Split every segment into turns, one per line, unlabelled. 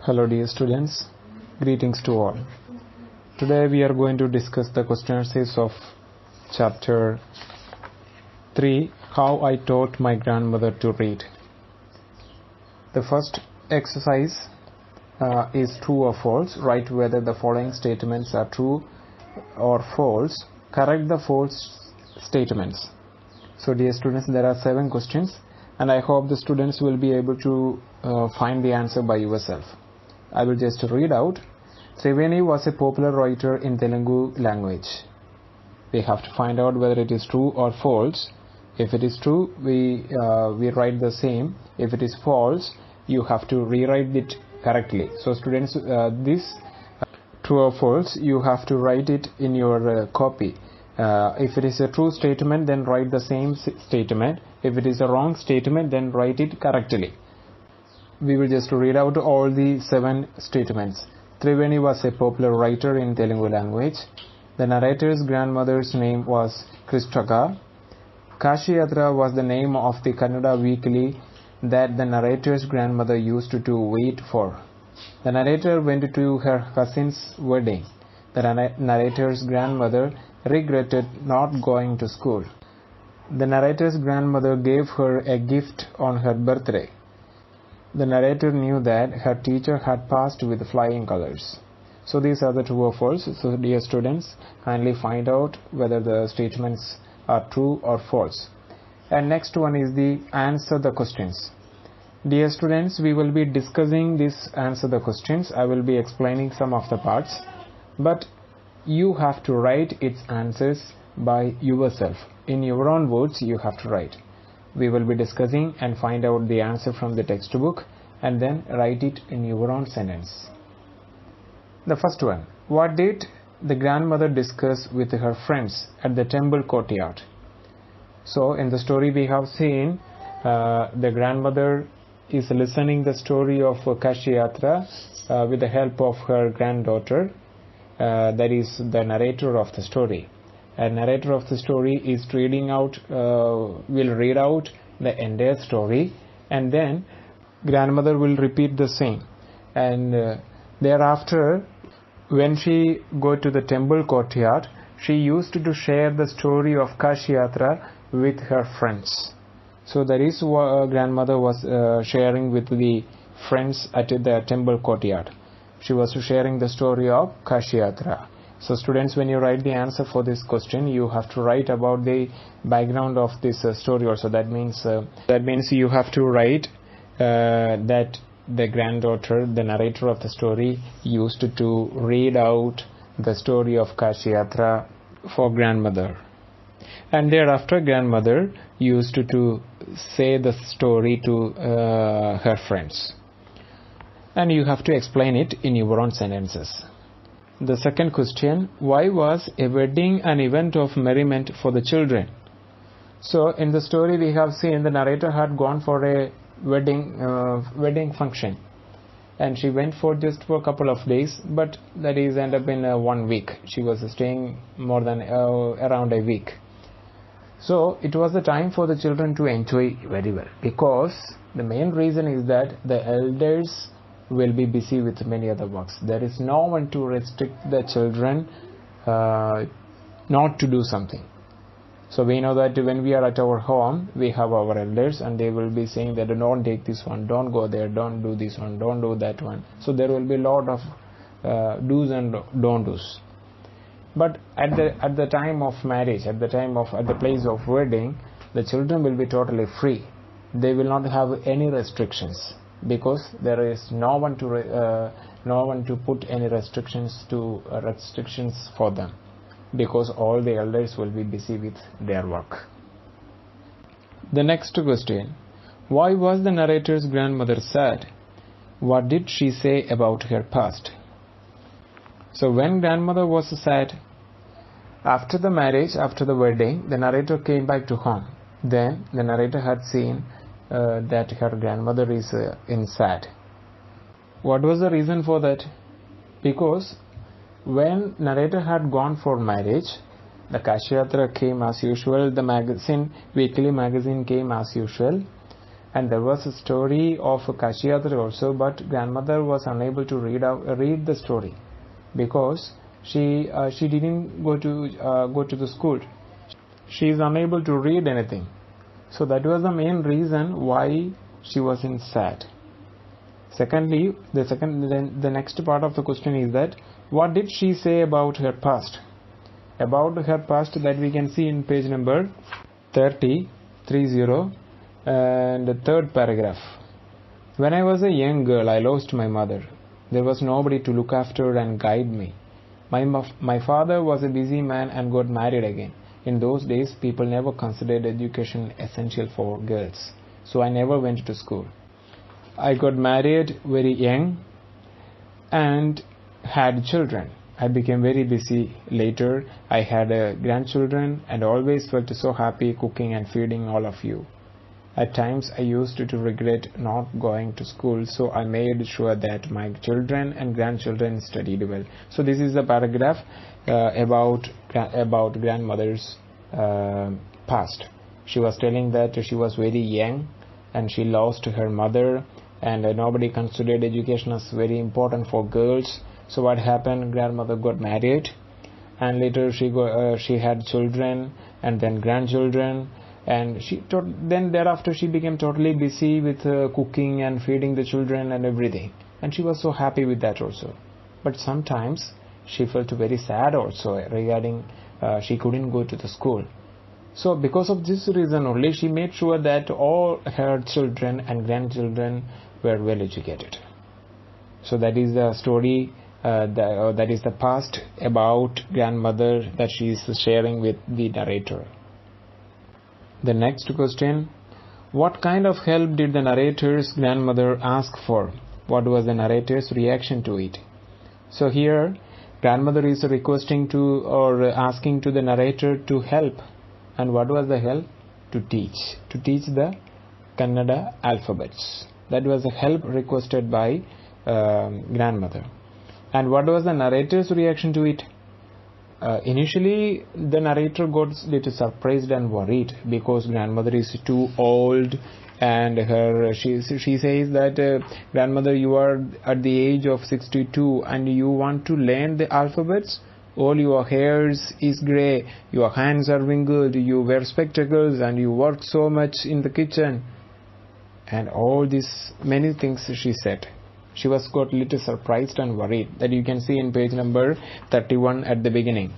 Hello dear students, greetings to all. Today we are going to discuss the question answers of chapter 3, How I Taught My Grandmother to Read. The first exercise is true or false. Write whether the following statements are true or false. Correct the false statements. So dear students, there are 7 questions and I hope the students will be able to find the answer by yourself. I will just read out. Triveni was a popular writer in Telugu language. We have to find out whether it is true or false. If it is true, we write the same. If it is false, you have to rewrite it correctly. So students, this true or false, you have to write it in your copy. If it is a true statement, then write the same statement. If it is a wrong statement, then write it correctly. We will just read out all the 7 statements. Triveni was a popular writer in Telugu language. The narrator's grandmother's name was Kristaka. Kashiyatra was the name of the Kannada weekly that the narrator's grandmother used to wait for. The narrator went to her cousin's wedding. The narrator's grandmother regretted not going to school. The narrator's grandmother gave her a gift on her birthday. The narrator knew that her teacher had passed with flying colors. So these are the true or false. So dear students, kindly find out whether the statements are true or false. And next one is the answer the questions. Dear students, we will be discussing this answer the questions. I will be explaining some of the parts, but you have to write its answers by yourself. In your own words, you have to write. We will be discussing and find out the answer from the textbook and then write it in your own sentence. The first one. What did the grandmother discuss with her friends at the temple courtyard? So in the story we have seen the grandmother is listening the story of Kashiyatra with the help of her granddaughter, that is the narrator of the story. A narrator of the story is will read out the entire story and then grandmother will repeat the same. And thereafter, when she go to the temple courtyard, she used to share the story of Kashiyatra with her friends. So that is what grandmother was sharing with the friends at the temple courtyard. She was sharing the story of Kashiyatra. So students, when you write the answer for this question, you have to write about the background of this story also. That means you have to write that the granddaughter, the narrator of the story, used to read out the story of Kashiyatra for grandmother. And thereafter, grandmother used to say the story to her friends. And you have to explain it in your own sentences. The second question, why was a wedding an event of merriment for the children? So in the story we have seen the narrator had gone for a wedding function, and she went for a couple of days, but that is end up in 1 week. She was staying more than around a week. So it was the time for the children to enjoy very well, because the main reason is that the elders will be busy with many other works. There is no one to restrict the children not to do something. So we know that when we are at our home, we have our elders and they will be saying that don't take this one, don't go there, don't do this one, don't do that one. So there will be a lot of do's and don't do's. But at the time of marriage, at the place of wedding, the children will be totally free. They will not have any restrictions, because there is no one to put any restrictions for them, because all the elders will be busy with their work. The next question, why was the narrator's grandmother sad? What did she say about her past? So when grandmother was sad, after the marriage, after the wedding, the narrator came back to home. Then the narrator had seen that her grandmother is sad. What was the reason for that? Because when narrator had gone for marriage, the Kashiyatra came as usual, the weekly magazine came as usual, And there was a story of Kashiyatra also, but grandmother was unable to read the story because she didn't go to the school. She is unable to read anything. So that was the main reason why she was in sad. Secondly, the next part of the question is that what did she say about her past? About her past, that we can see in page number 30 and the third paragraph. When I was a young girl, I lost my mother. There was nobody to look after and guide me. My father was a busy man and got married again. In those days, people never considered education essential for girls. So I never went to school. I got married very young and had children. I became very busy later. I had grandchildren and always felt so happy cooking and feeding all of you. At times I used to regret not going to school, so I made sure that my children and grandchildren studied well. So this is a paragraph about grandmother's past. She was telling that she was very young and she lost her mother, and nobody considered education as very important for girls. So what happened? Grandmother got married, and later she had children and then grandchildren, and then thereafter she became totally busy with cooking and feeding the children and everything, and she was so happy with that also. But sometimes she felt very sad also regarding she couldn't go to the school. So because of this reason only, she made sure that all her children and grandchildren were well educated. So that is the story, that is the past about grandmother that she is sharing with the narrator. The next question: what kind of help did the narrator's grandmother ask for? What was the narrator's reaction to it? So here grandmother is requesting to or asking to the narrator to help. And what was the help? To teach the Kannada alphabets. That was the help requested by grandmother. And what was the narrator's reaction to it? Initially the narrator got a little surprised and worried because grandmother is too old, and she says that grandmother, you are at the age of 62 and you want to learn the alphabets. All your hairs is grey, your hands are wrinkled, you wear spectacles and you work so much in the kitchen, and all these many things she said. She was got little surprised and worried, that you can see in page number 31 at the beginning.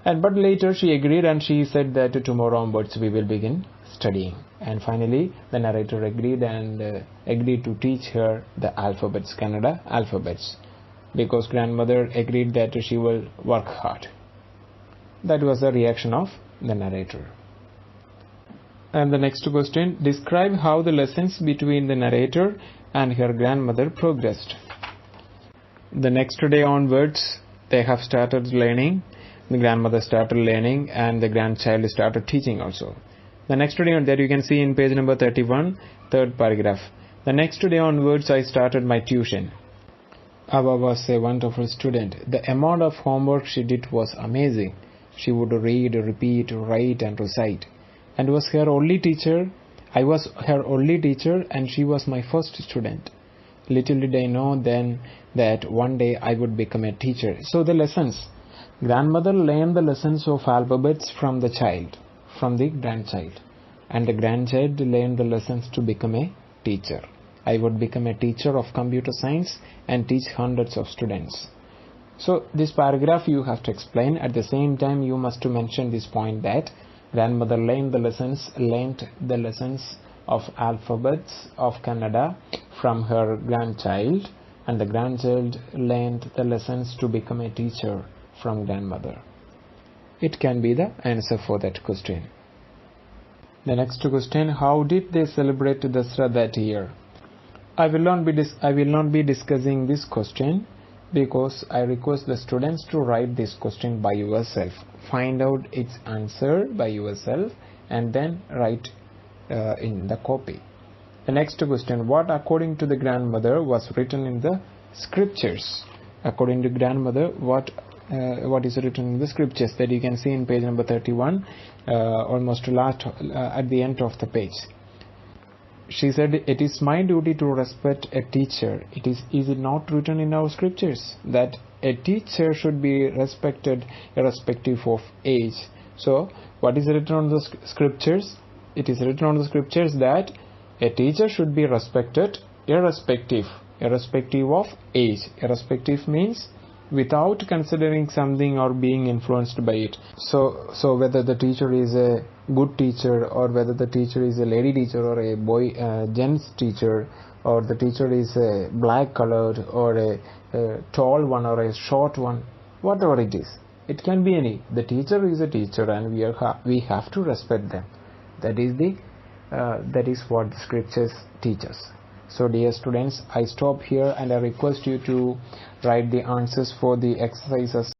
But later she agreed, and she said that tomorrow onwards we will begin studying. And finally the narrator agreed to teach her the alphabets, Kannada alphabets, because grandmother agreed that she will work hard. That was the reaction of the narrator. And the next question: describe how the lessons between the narrator and her grandmother progressed. The next day onwards they have started learning. The grandmother started learning and the grandchild started teaching also. The next day, that you can see in page number 31, third paragraph. The next day onwards I started my tuition. Ava was a wonderful student. The amount of homework she did was amazing. She would read, repeat, write and recite, and was her only teacher. I was her only teacher and she was my first student. Little did I know then that one day I would become a teacher. So the lessons. Grandmother learned the lessons of alphabets from the grandchild, and the grandchild learned the lessons to become a teacher. I would become a teacher of computer science and teach hundreds of students. So this paragraph you have to explain. At the same time you must mention this point that grandmother learned the lessons of alphabets of Kannada from her grandchild, and the grandchild learned the lessons to become a teacher from grandmother. It can be the answer for that question. The next question: how did they celebrate Dasra that year? I will not be discussing this question because I request the students to write this question by yourself. Find out its answer by yourself and then write in the copy. The next question: what according to the grandmother was written in the scriptures? According to grandmother, what is written in the scriptures? That you can see in page number 31, almost last at the end of the page. she said, it is my duty to respect a teacher. Is it not written in our scriptures that a teacher should be respected irrespective of age? So what is written on the scriptures? It is written on the scriptures that a teacher should be respected irrespective of age. Irrespective means without considering something or being influenced by it. So whether the teacher is a good teacher, or whether the teacher is a lady teacher or a boy gents teacher, or the teacher is a black colored or a tall one or a short one, whatever it is, it can be any. The teacher is a teacher, and we have to respect them. That is what the scriptures teach us. So dear students, I stop here and I request you to write the answers for the exercises